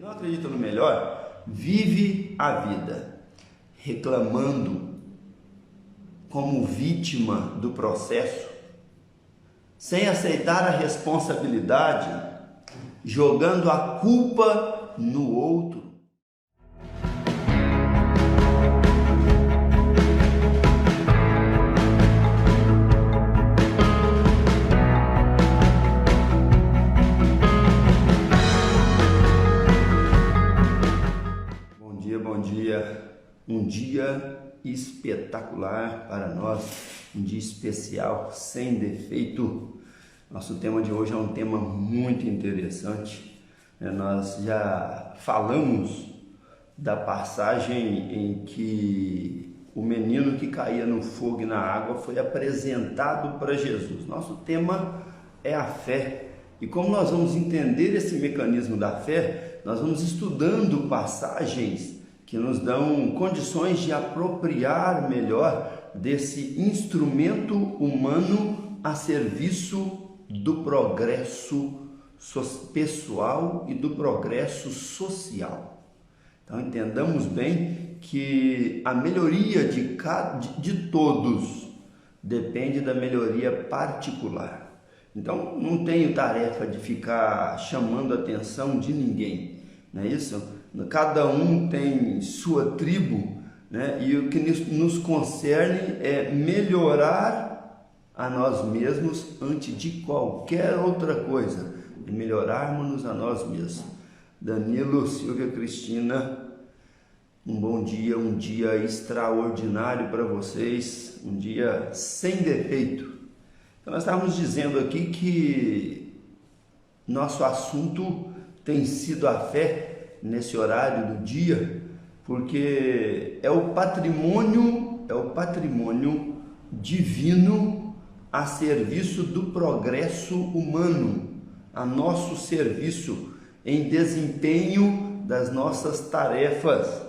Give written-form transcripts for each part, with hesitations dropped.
não acredita no melhor, vive a vida reclamando como vítima do processo, sem aceitar a responsabilidade, jogando a culpa no outro. Bom dia, um dia espetacular para nós, um dia especial, sem defeito. Nosso tema de hoje é um tema muito interessante. Nós já falamos da passagem em que o menino que caía no fogo e na água foi apresentado para Jesus. Nosso tema é a fé. E como nós vamos entender esse mecanismo da fé, nós vamos estudando passagens que nos dão condições de apropriar melhor desse instrumento humano a serviço do progresso pessoal e do progresso social. Então entendamos bem que a melhoria de todos depende da melhoria particular. Então não tenho tarefa de ficar chamando a atenção de ninguém, não é isso? Cada um tem sua tribo, né? E o que nos concerne é melhorar a nós mesmos antes de qualquer outra coisa, e melhorarmos a nós mesmos. Danilo, Silvia, Cristina, um bom dia, um dia extraordinário para vocês, um dia sem defeito. Então nós estávamos dizendo aqui que nosso assunto tem sido a fé nesse horário do dia, porque é o patrimônio divino a serviço do progresso humano, a nosso serviço em desempenho das nossas tarefas.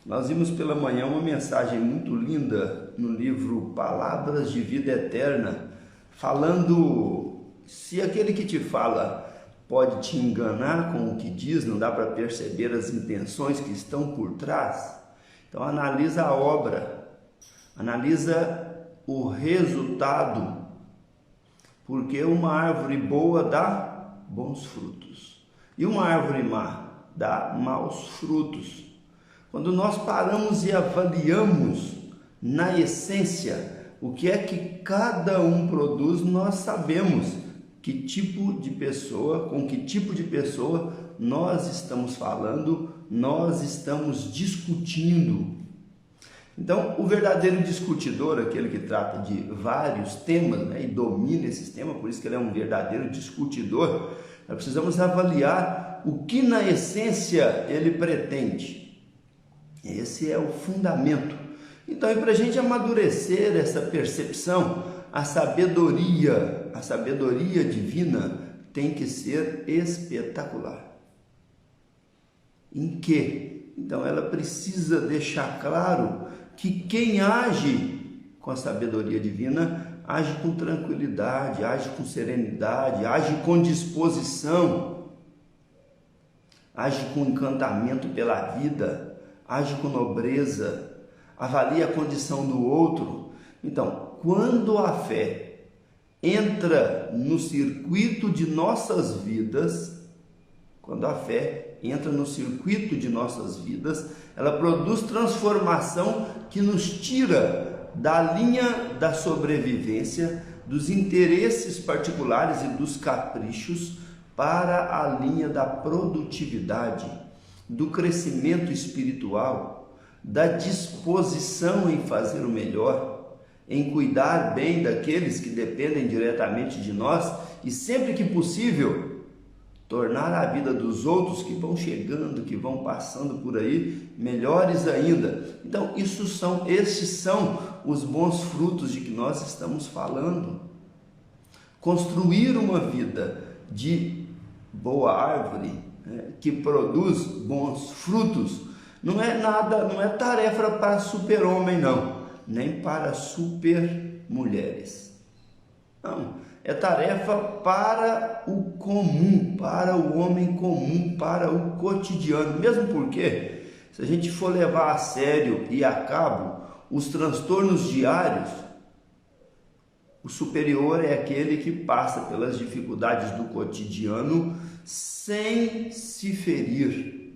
Nós vimos pela manhã uma mensagem muito linda no livro Palavras de Vida Eterna, falando: se aquele que te fala pode te enganar com o que diz, não dá para perceber as intenções que estão por trás. Então analisa a obra, analisa o resultado, porque uma árvore boa dá bons frutos e uma árvore má dá maus frutos. Quando nós paramos e avaliamos na essência o que é que cada um produz, nós sabemos que tipo de pessoa, com que tipo de pessoa nós estamos falando, nós estamos discutindo. Então, o verdadeiro discutidor, aquele que trata de vários temas, né, e domina esses temas, por isso que ele é um verdadeiro discutidor, nós precisamos avaliar o que na essência ele pretende. Esse é o fundamento. Então, para a gente amadurecer essa percepção, a sabedoria divina tem que ser espetacular. Em que? Então ela precisa deixar claro que quem age com a sabedoria divina age com tranquilidade, age com serenidade, age com disposição, age com encantamento pela vida, age com nobreza, avalia a condição do outro. Então, quando a fé entra no circuito de nossas vidas, ela produz transformação que nos tira da linha da sobrevivência, dos interesses particulares e dos caprichos, para a linha da produtividade, do crescimento espiritual, da disposição em fazer o melhor, em cuidar bem daqueles que dependem diretamente de nós e, sempre que possível, tornar a vida dos outros que vão chegando, que vão passando por aí, melhores ainda. Então, esses são os bons frutos de que nós estamos falando. Construir uma vida de boa árvore, né, que produz bons frutos, não é tarefa para super-homem, não, nem para super mulheres. Não, é tarefa para o comum, para o homem comum, para o cotidiano. Mesmo porque, se a gente for levar a sério e a cabo os transtornos diários, o superior é aquele que passa pelas dificuldades do cotidiano sem se ferir,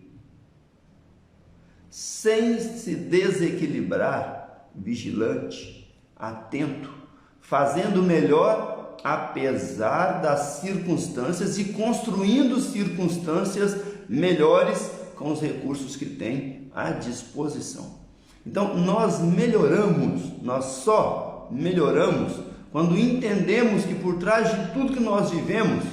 sem se desequilibrar, vigilante, atento, fazendo melhor apesar das circunstâncias e construindo circunstâncias melhores com os recursos que tem à disposição. Então nós só melhoramos quando entendemos que por trás de tudo que nós vivemos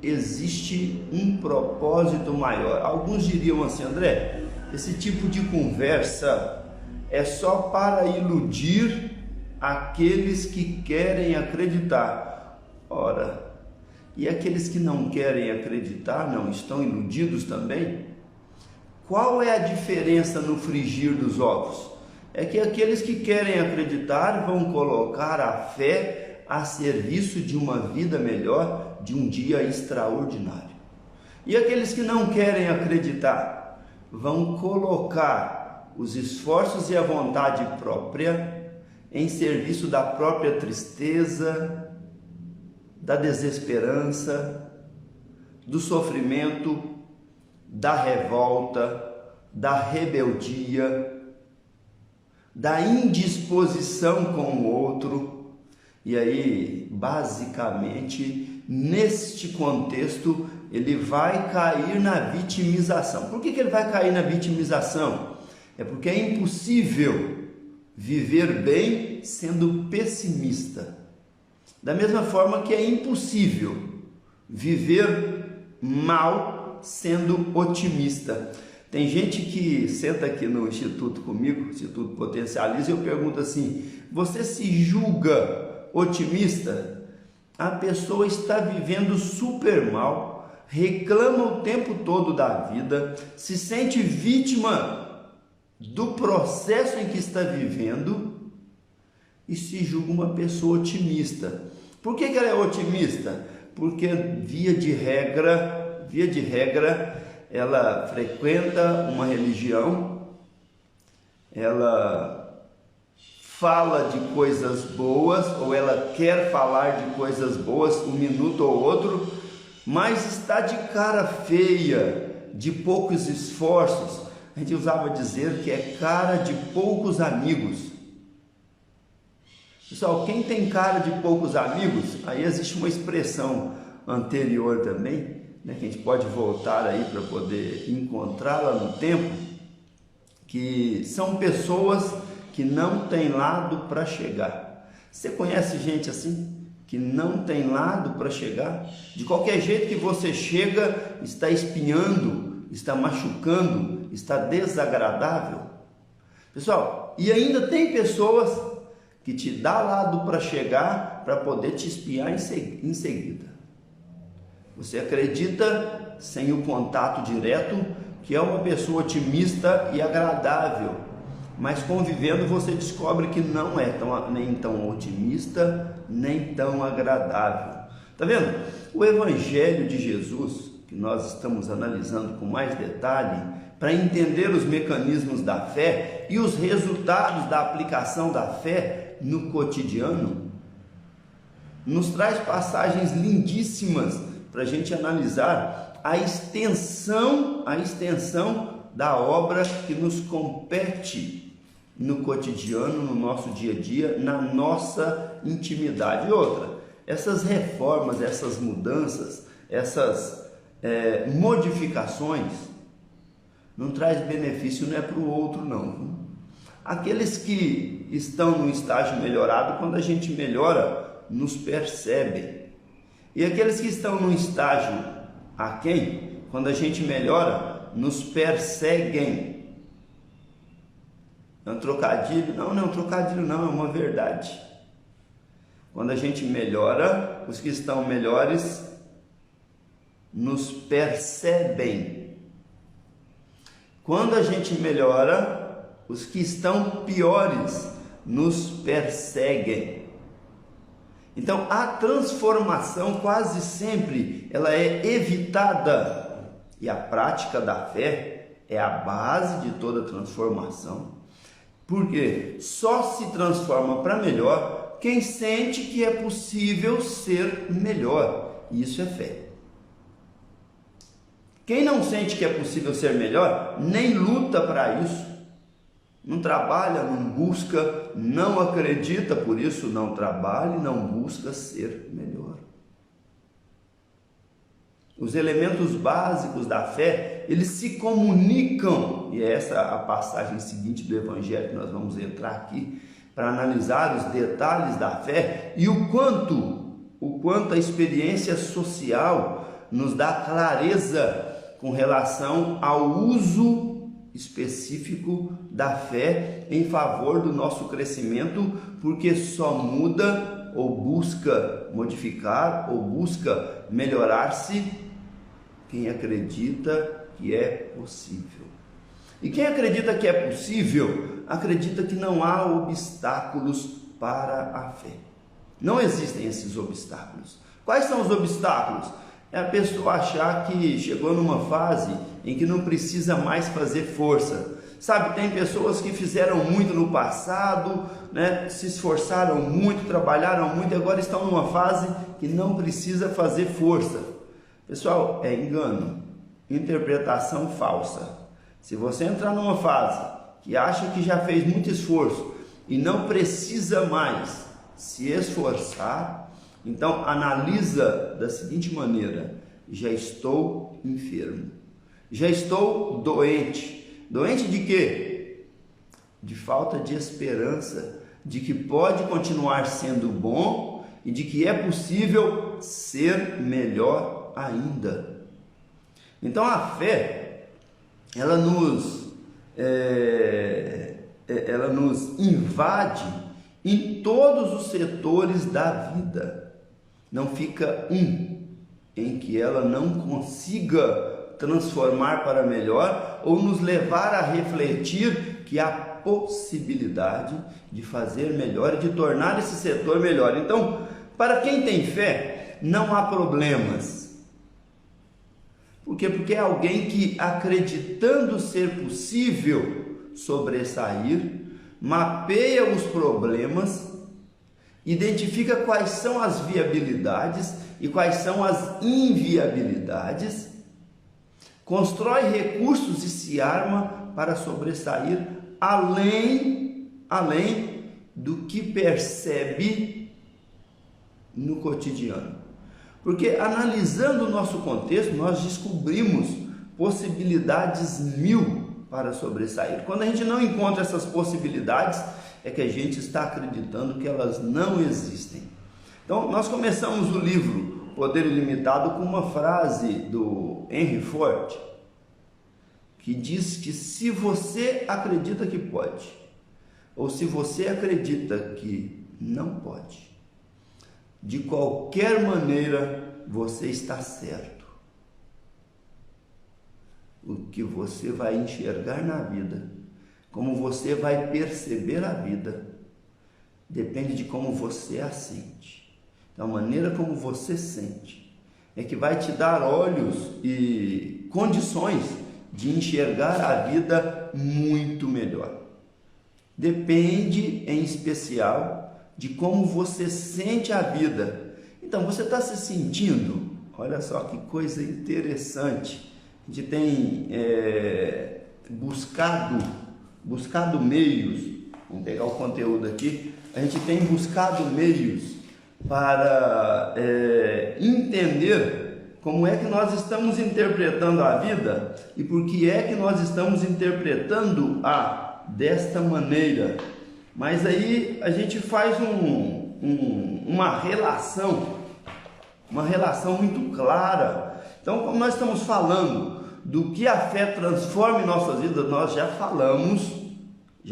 existe um propósito maior. Alguns diriam assim: André, esse tipo de conversa é só para iludir aqueles que querem acreditar. Ora, e aqueles que não querem acreditar não estão iludidos também? Qual é a diferença no frigir dos ovos? É que aqueles que querem acreditar vão colocar a fé a serviço de uma vida melhor, de um dia extraordinário. E aqueles que não querem acreditar vão colocar os esforços e a vontade própria em serviço da própria tristeza, da desesperança, do sofrimento, da revolta, da rebeldia, da indisposição com o outro. E aí, basicamente, neste contexto, ele vai cair na vitimização. Por que ele vai cair na vitimização? É porque é impossível viver bem sendo pessimista. Da mesma forma que é impossível viver mal sendo otimista. Tem gente que senta aqui no Instituto comigo, Instituto Potencializa, e eu pergunto assim: você se julga otimista? A pessoa está vivendo super mal, reclama o tempo todo da vida, se sente vítima do processo em que está vivendo e se julga uma pessoa otimista. Por que ela é otimista? Porque via de regra, ela frequenta uma religião, ela fala de coisas boas, ou ela quer falar de coisas boas um minuto ou outro, mas está de cara feia, de poucos esforços. A gente usava dizer que é cara de poucos amigos. Pessoal, quem tem cara de poucos amigos, aí existe uma expressão anterior também, né, que a gente pode voltar aí para poder encontrá-la no tempo, que são pessoas que não têm lado para chegar. Você conhece gente assim? Que não tem lado para chegar? De qualquer jeito que você chega, está espinhando, está machucando, está desagradável. Pessoal, e ainda tem pessoas que te dá lado para chegar, para poder te espiar em seguida. Você acredita, sem o contato direto, que é uma pessoa otimista e agradável, mas convivendo você descobre que não é nem tão otimista, nem tão agradável. Tá vendo? O Evangelho de Jesus, que nós estamos analisando com mais detalhe, para entender os mecanismos da fé e os resultados da aplicação da fé no cotidiano, nos traz passagens lindíssimas para a gente analisar a extensão da obra que nos compete no cotidiano, no nosso dia a dia, na nossa intimidade. E outra, essas reformas, essas mudanças, essas modificações, não traz benefício, não é para o outro não. Aqueles que estão no estágio melhorado, quando a gente melhora, nos percebem. E aqueles que estão no estágio aquém, quando a gente melhora, nos perseguem. É um trocadilho? Não é um trocadilho não, é uma verdade. Quando a gente melhora, os que estão melhores nos percebem. Quando a gente melhora, os que estão piores nos perseguem. Então, a transformação quase sempre ela é evitada, e a prática da fé é a base de toda transformação, porque só se transforma para melhor quem sente que é possível ser melhor, e isso é fé. Quem não sente que é possível ser melhor, nem luta para isso, não trabalha, não busca, não acredita, por isso não trabalha e não busca ser melhor. Os elementos básicos da fé, eles se comunicam, e é essa a passagem seguinte do Evangelho que nós vamos entrar aqui, para analisar os detalhes da fé e o quanto a experiência social nos dá clareza com relação ao uso específico da fé em favor do nosso crescimento, porque só muda ou busca modificar ou busca melhorar-se quem acredita que é possível. E quem acredita que é possível, acredita que não há obstáculos para a fé. Não existem esses obstáculos. Quais são os obstáculos? É a pessoa achar que chegou numa fase em que não precisa mais fazer força. Sabe, tem pessoas que fizeram muito no passado, né? Se esforçaram muito, trabalharam muito e agora estão numa fase que não precisa fazer força. Pessoal, é engano, interpretação falsa. Se você entrar numa fase que acha que já fez muito esforço e não precisa mais se esforçar, então analisa da seguinte maneira: já estou enfermo, já estou doente. Doente de quê? De falta de esperança, de que pode continuar sendo bom e de que é possível ser melhor ainda. Então a fé, ela nos invade em todos os setores da vida. Não fica um em que ela não consiga transformar para melhor ou nos levar a refletir que há possibilidade de fazer melhor e de tornar esse setor melhor. Então, para quem tem fé, não há problemas. Por quê? Porque é alguém que, acreditando ser possível sobressair, mapeia os problemas, identifica quais são as viabilidades e quais são as inviabilidades, constrói recursos e se arma para sobressair além do que percebe no cotidiano. Porque analisando o nosso contexto, nós descobrimos possibilidades mil para sobressair. Quando a gente não encontra essas possibilidades, é que a gente está acreditando que elas não existem. Então, nós começamos o livro Poder Ilimitado com uma frase do Henry Ford, que diz que se você acredita que pode, ou se você acredita que não pode, de qualquer maneira você está certo. O que você vai enxergar na vida, como você vai perceber a vida, depende de como você a sente. Então, a maneira como você sente é que vai te dar olhos e condições de enxergar a vida muito melhor. Depende, em especial, de como você sente a vida. Então, você está se sentindo, olha só que coisa interessante, a gente tem buscado meios, vamos pegar o conteúdo aqui, a gente tem buscado meios para entender como é que nós estamos interpretando a vida e por que é que nós estamos interpretando-a desta maneira. Mas aí a gente faz uma relação muito clara. Então, como nós estamos falando do que a fé transforma em nossas vidas, nós já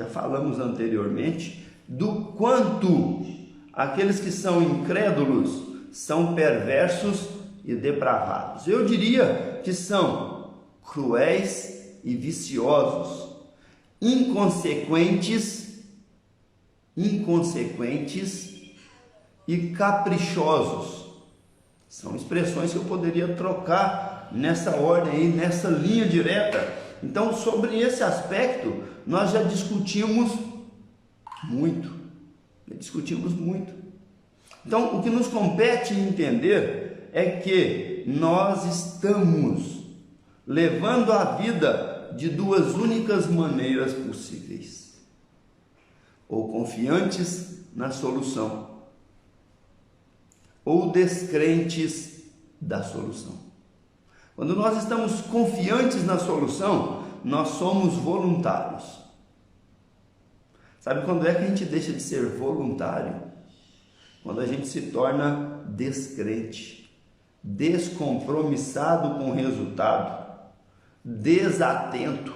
falamos anteriormente do quanto aqueles que são incrédulos são perversos e depravados. Eu diria que são cruéis e viciosos, inconsequentes e caprichosos. São expressões que eu poderia trocar nessa ordem aí, nessa linha direta. Então, sobre esse aspecto, nós já discutimos muito. Então, o que nos compete entender é que nós estamos levando a vida de duas únicas maneiras possíveis: ou confiantes na solução, ou descrentes da solução. Quando nós estamos confiantes na solução, nós somos voluntários. Sabe quando é que a gente deixa de ser voluntário? Quando a gente se torna descrente, descompromissado com o resultado, desatento,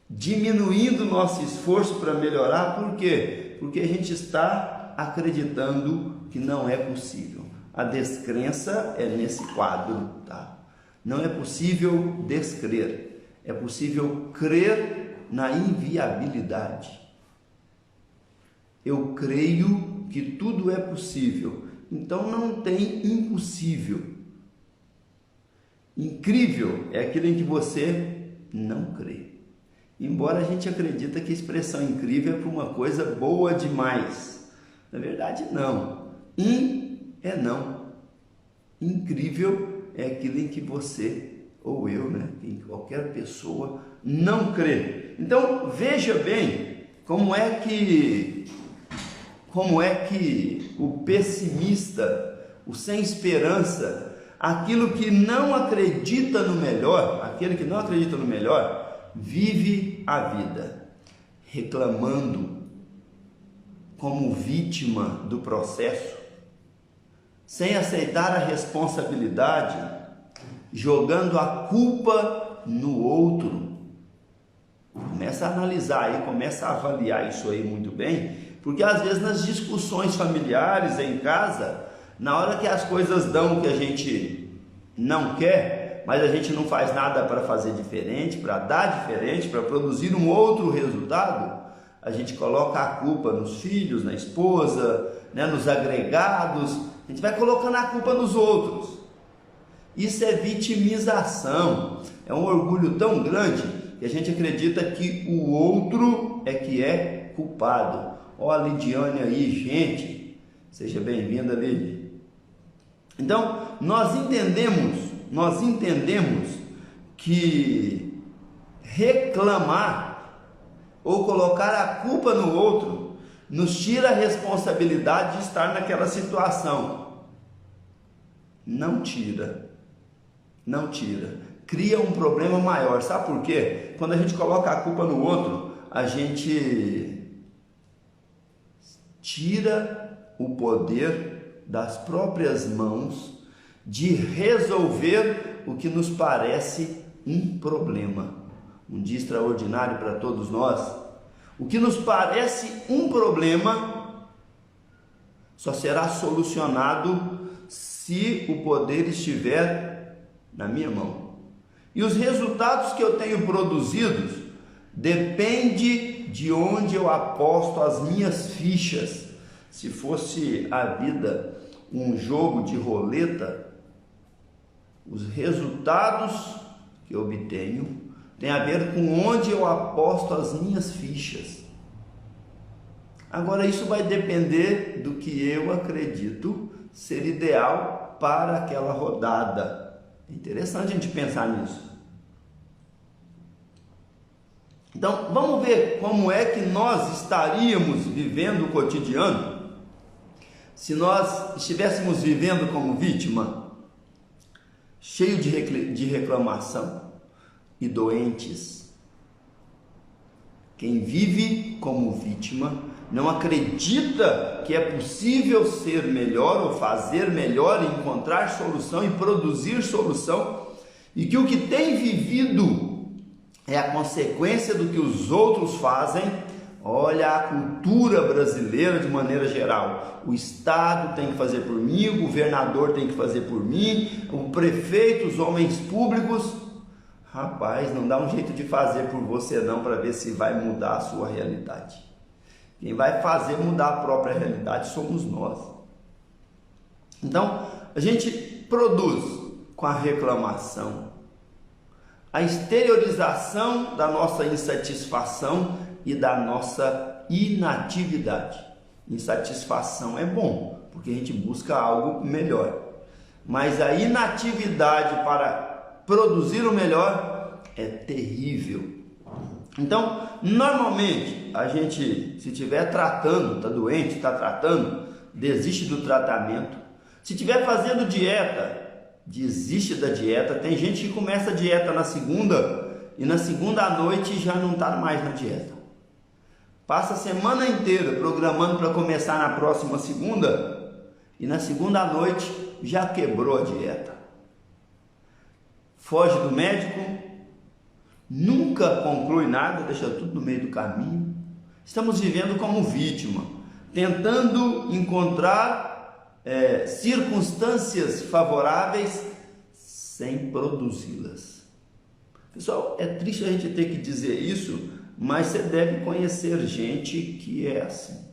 diminuindo nosso esforço para melhorar. Por quê? Porque a gente está acreditando que não é possível. A descrença é nesse quadro, tá? Não é possível descrer, é possível crer na inviabilidade. Eu creio que tudo é possível, então não tem impossível. Incrível é aquilo em que você não crê. Embora a gente acredita que a expressão incrível é para uma coisa boa demais. Na verdade, não. É não. Incrível é aquilo em que você, ou eu, em qualquer pessoa, não crê. Então, veja bem como é que o pessimista, o sem esperança, aquele que não acredita no melhor, vive a vida reclamando como vítima do processo, sem aceitar a responsabilidade, jogando a culpa no outro. Começa a analisar aí, começa a avaliar isso aí muito bem, porque às vezes nas discussões familiares em casa, na hora que as coisas dão o que a gente não quer, mas a gente não faz nada para fazer diferente, para dar diferente, para produzir um outro resultado, a gente coloca a culpa nos filhos, na esposa, nos agregados, a gente vai colocando a culpa nos outros. Isso é vitimização, é um orgulho tão grande que a gente acredita que o outro é que é culpado. Ó, a Lidiane aí, gente, seja bem-vinda, Lidia. Então, nós entendemos que reclamar ou colocar a culpa no outro nos tira a responsabilidade de estar naquela situação. Não tira. Cria um problema maior. Sabe por quê? Quando a gente coloca a culpa no outro, a gente tira o poder das próprias mãos de resolver o que nos parece um problema. Um dia extraordinário para todos nós. O que nos parece um problema só será solucionado se o poder estiver na minha mão. E os resultados que eu tenho produzidos dependem de onde eu aposto as minhas fichas. Se fosse a vida um jogo de roleta, os resultados que eu obtenho tem a ver com onde eu aposto as minhas fichas. Agora, isso vai depender do que eu acredito ser ideal para aquela rodada. É interessante a gente pensar nisso. Então, vamos ver como é que nós estaríamos vivendo o cotidiano se nós estivéssemos vivendo como vítima, cheio de reclamação e doentes. Quem vive como vítima não acredita que é possível ser melhor ou fazer melhor, encontrar solução e produzir solução, e que o que tem vivido é a consequência do que os outros fazem. Olha a cultura brasileira de maneira geral. O Estado tem que fazer por mim, o governador tem que fazer por mim, o prefeito, os homens públicos. Rapaz, não dá um jeito de fazer por você não, para ver se vai mudar a sua realidade. Quem vai fazer mudar a própria realidade somos nós. Então, a gente produz com a reclamação, a exteriorização da nossa insatisfação e da nossa inatividade. Insatisfação é bom, porque a gente busca algo melhor. Mas a inatividade para produzir o melhor é terrível. Então, normalmente, a gente, se estiver tratando, está doente, está tratando, desiste do tratamento. Se estiver fazendo dieta, desiste da dieta. Tem gente que começa a dieta na segunda e na segunda à noite já não está mais na dieta. Passa a semana inteira programando para começar na próxima segunda e na segunda à noite já quebrou a dieta. Foge do médico, nunca conclui nada, deixa tudo no meio do caminho. Estamos vivendo como vítima, tentando encontrar circunstâncias favoráveis sem produzi-las. Pessoal, é triste a gente ter que dizer isso, mas você deve conhecer gente que é assim.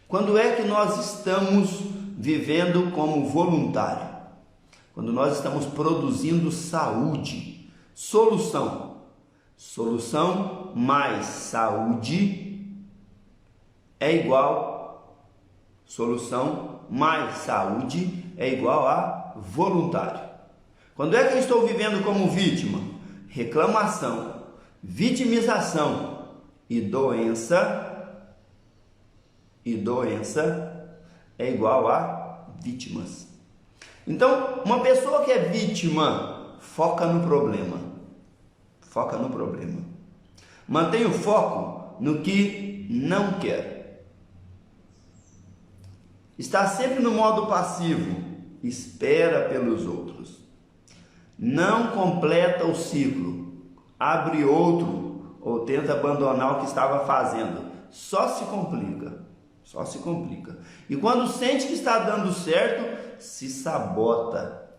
Quando é que nós estamos vivendo como voluntário? Quando nós estamos produzindo saúde. Solução mais saúde é igual a voluntário. Quando é que eu estou vivendo como vítima? Reclamação, vitimização e doença é igual a vítimas. Então, uma pessoa que é vítima foca no problema. Mantém o foco no que não quer. Está sempre no modo passivo, espera pelos outros. Não completa o ciclo, abre outro ou tenta abandonar o que estava fazendo. Só se complica. E quando sente que está dando certo, se sabota.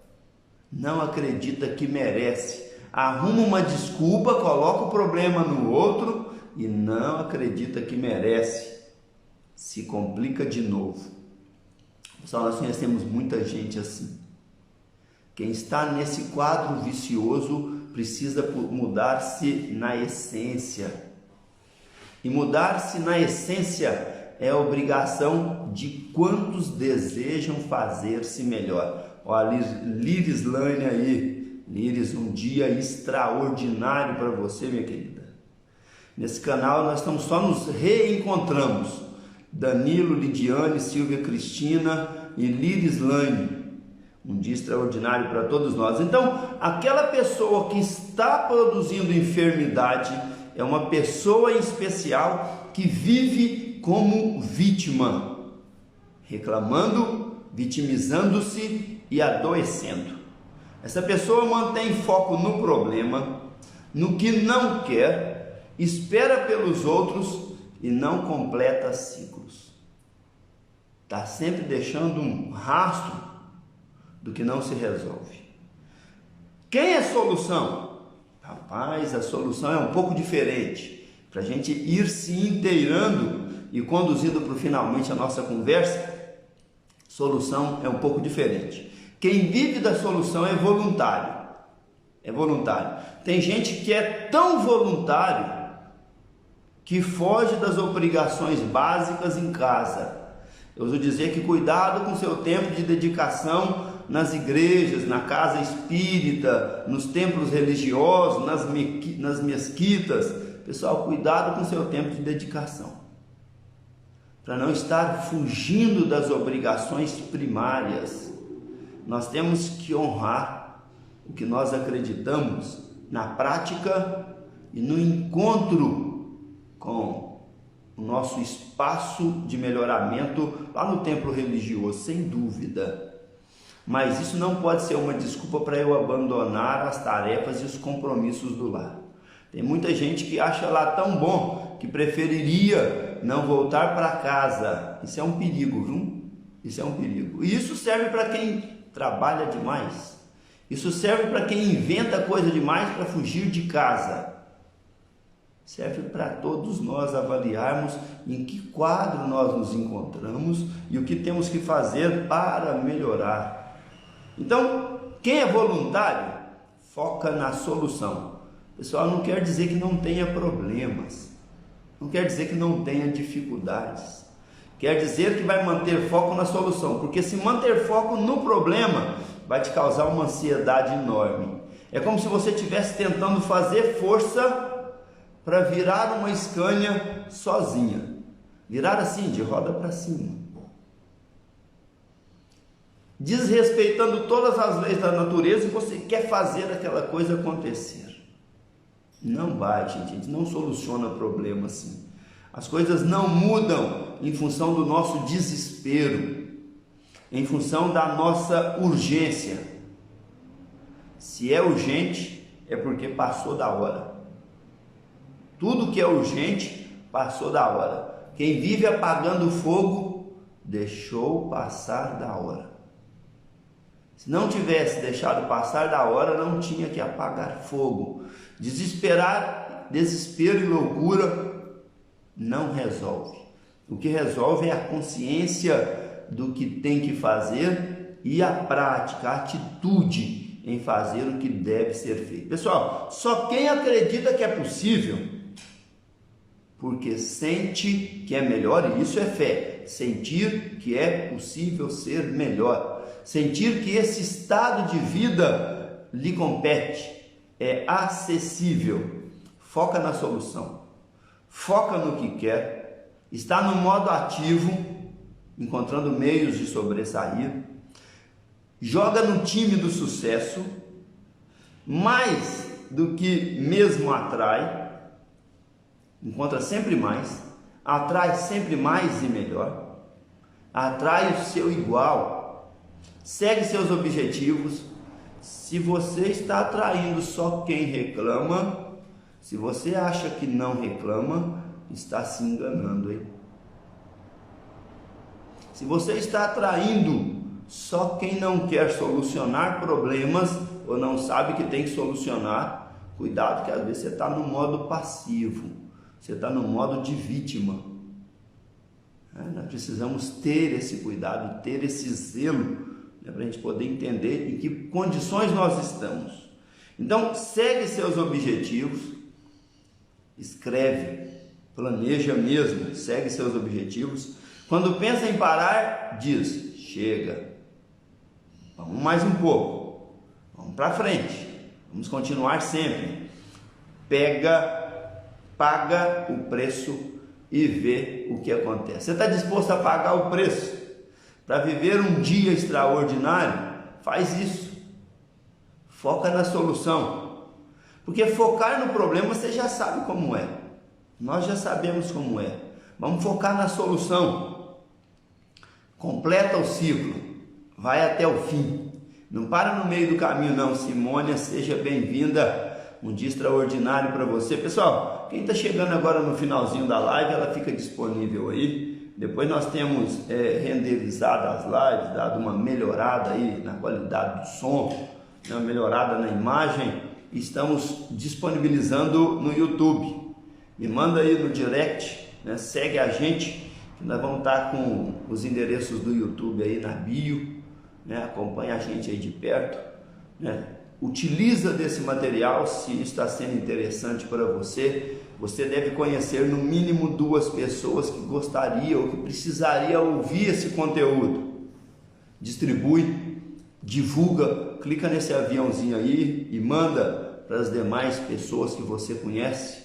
Não acredita que merece. Arruma uma desculpa, coloca o problema no outro e não acredita que merece. Se complica de novo. Pessoal, nós conhecemos muita gente assim. Quem está nesse quadro vicioso precisa mudar-se na essência. E mudar-se na essência é a obrigação de quantos desejam fazer-se melhor. Olha, Liris Lane aí. Liris, um dia extraordinário para você, minha querida. Nesse canal nós só nos reencontramos. Danilo, Lidiane, Silvia Cristina e Liris Lane. Um dia extraordinário para todos nós. Então, aquela pessoa que está produzindo enfermidade é uma pessoa em especial que vive como vítima, reclamando, vitimizando-se e adoecendo. Essa pessoa mantém foco no problema, no que não quer, espera pelos outros e não completa ciclos. Está sempre deixando um rastro do que não se resolve. Quem é a solução? Rapaz, a solução é um pouco diferente. Para a gente ir se inteirando e conduzindo para finalmente a nossa conversa, solução é um pouco diferente. Quem vive da solução é voluntário. Tem gente que é tão voluntário que foge das obrigações básicas em casa. Eu uso dizer que cuidado com seu tempo de dedicação nas igrejas, na casa espírita, nos templos religiosos, nas mesquitas. Pessoal, cuidado com seu tempo de dedicação, para não estar fugindo das obrigações primárias. Nós temos que honrar o que nós acreditamos na prática e no encontro com o nosso espaço de melhoramento lá no templo religioso, sem dúvida. Mas isso não pode ser uma desculpa para eu abandonar as tarefas e os compromissos do lar. Tem muita gente que acha lá tão bom que preferiria não voltar para casa. Isso é um perigo, viu? Isso é um perigo. E isso serve para quem trabalha demais. Isso serve para quem inventa coisa demais para fugir de casa. serve para todos nós avaliarmos em que quadro nós nos encontramos e o que temos que fazer para melhorar. Então, quem é voluntário, foca na solução. Pessoal, não quer dizer que não tenha problemas, não quer dizer que não tenha dificuldades, quer dizer que vai manter foco na solução, porque se manter foco no problema vai te causar uma ansiedade enorme. É como se você estivesse tentando fazer força para virar uma Scania sozinha, virar assim, de roda para cima, desrespeitando todas as leis da natureza, e você quer fazer aquela coisa acontecer. Não vai, gente, a gente não soluciona problema assim. As coisas não mudam em função do nosso desespero, em função da nossa urgência. Se é urgente, é porque passou da hora. Tudo que é urgente, passou da hora. Quem vive apagando fogo, deixou passar da hora. Se não tivesse deixado passar da hora, não tinha que apagar fogo. Desespero e loucura não resolve. O que resolve é a consciência do que tem que fazer e a prática, a atitude em fazer o que deve ser feito. Pessoal, só quem acredita que é possível, porque sente que é melhor, e isso é fé, sentir que é possível ser melhor, sentir que esse estado de vida lhe compete, é acessível, foca na solução, foca no que quer, está no modo ativo, encontrando meios de sobressair, joga no time do sucesso, mais do que mesmo atrai, encontra sempre mais, atrai sempre mais e melhor, atrai o seu igual, segue seus objetivos. Se você está atraindo só quem reclama, se você acha que não reclama, está se enganando, hein? Se você está atraindo só quem não quer solucionar problemas ou não sabe que tem que solucionar, cuidado, que às vezes você está no modo passivo, você está no modo de vítima. Nós precisamos ter esse cuidado, ter esse zelo, para a gente poder entender em que condições nós estamos. Então, segue seus objetivos, escreve, planeja mesmo, segue seus objetivos. Quando pensa em parar, diz: chega, vamos mais um pouco, vamos para frente, vamos continuar sempre. Paga o preço e vê o que acontece. Você está disposto a pagar o preço para viver um dia extraordinário? Faz isso, foca na solução, porque focar no problema você já sabe como é, nós já sabemos como é. Vamos focar na solução, completa o ciclo, vai até o fim, não para no meio do caminho não. Simônia, seja bem-vinda, um dia extraordinário para você. Pessoal, quem está chegando agora no finalzinho da live, ela fica disponível aí. Depois nós temos renderizado as lives, dado uma melhorada aí na qualidade do som, uma melhorada na imagem. Estamos disponibilizando no YouTube. Me manda aí no direct, segue a gente, que nós vamos estar com os endereços do YouTube aí na bio, acompanha a gente aí de perto, utiliza desse material. Se está sendo interessante para você, você deve conhecer no mínimo 2 pessoas que gostariam ou que precisariam ouvir esse conteúdo. Distribui, divulga, clica nesse aviãozinho aí e manda para as demais pessoas que você conhece.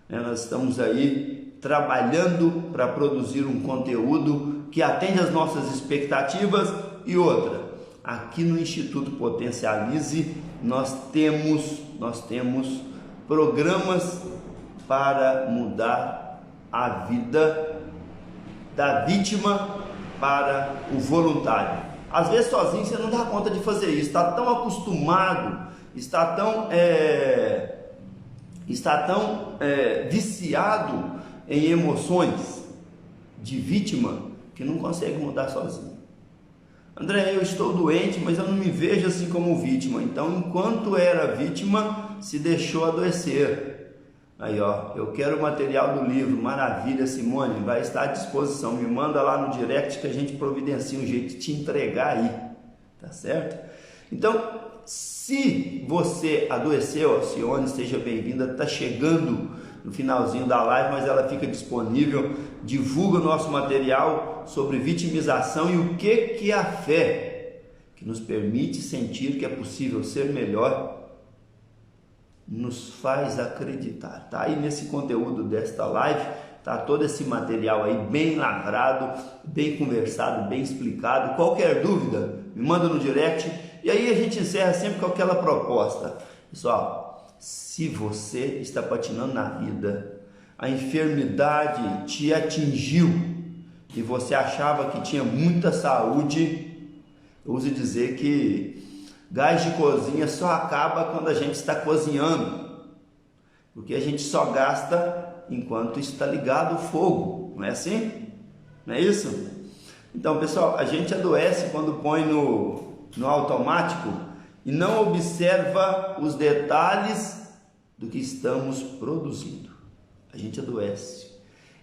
Nós estamos aí trabalhando para produzir um conteúdo que atende às nossas expectativas. E outra, aqui no Instituto Potencialize nós temos programas para mudar a vida da vítima para o voluntário. Às vezes sozinho você não dá conta de fazer isso, está tão acostumado, está tão viciado em emoções de vítima que não consegue mudar sozinho. André, eu estou doente, mas eu não me vejo assim como vítima. Então, enquanto era vítima, se deixou adoecer. Aí, ó, eu quero o material do livro. Maravilha, Simone, vai estar à disposição. Me manda lá no direct que a gente providencia um jeito de te entregar aí, tá certo? Então, se você adoeceu, Alcione, seja bem-vinda. Tá chegando no finalzinho da live, mas ela fica disponível. Divulga o nosso material sobre vitimização e o que é a fé, que nos permite sentir que é possível ser melhor, nos faz acreditar. Tá aí nesse conteúdo desta live, tá todo esse material aí bem lavrado, bem conversado, bem explicado. Qualquer dúvida, me manda no direct. E aí a gente encerra sempre com aquela proposta. Pessoal, se você está patinando na vida, a enfermidade te atingiu e você achava que tinha muita saúde, eu uso dizer que gás de cozinha só acaba quando a gente está cozinhando, porque a gente só gasta enquanto está ligado o fogo, não é assim? Não é isso? Então, pessoal, a gente adoece quando põe no automático e não observa os detalhes do que estamos produzindo. A gente adoece.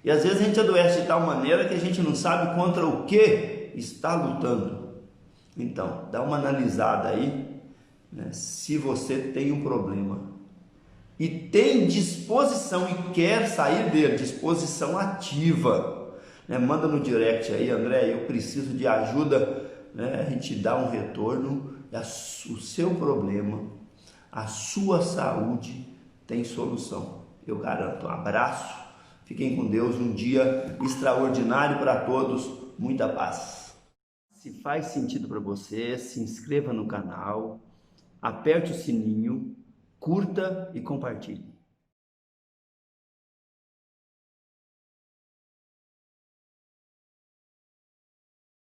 E às vezes a gente adoece de tal maneira que a gente não sabe contra o que está lutando. Então, dá uma analisada aí, né? Se você tem um problema e tem disposição e quer sair dele, disposição ativa, né? Manda no direct aí, André, eu preciso de ajuda, né? A gente dá um retorno. O seu problema, a sua saúde tem solução, eu garanto. Um abraço, fiquem com Deus, um dia extraordinário para todos, muita paz. Se faz sentido para você, se inscreva no canal, aperte o sininho, curta e compartilhe.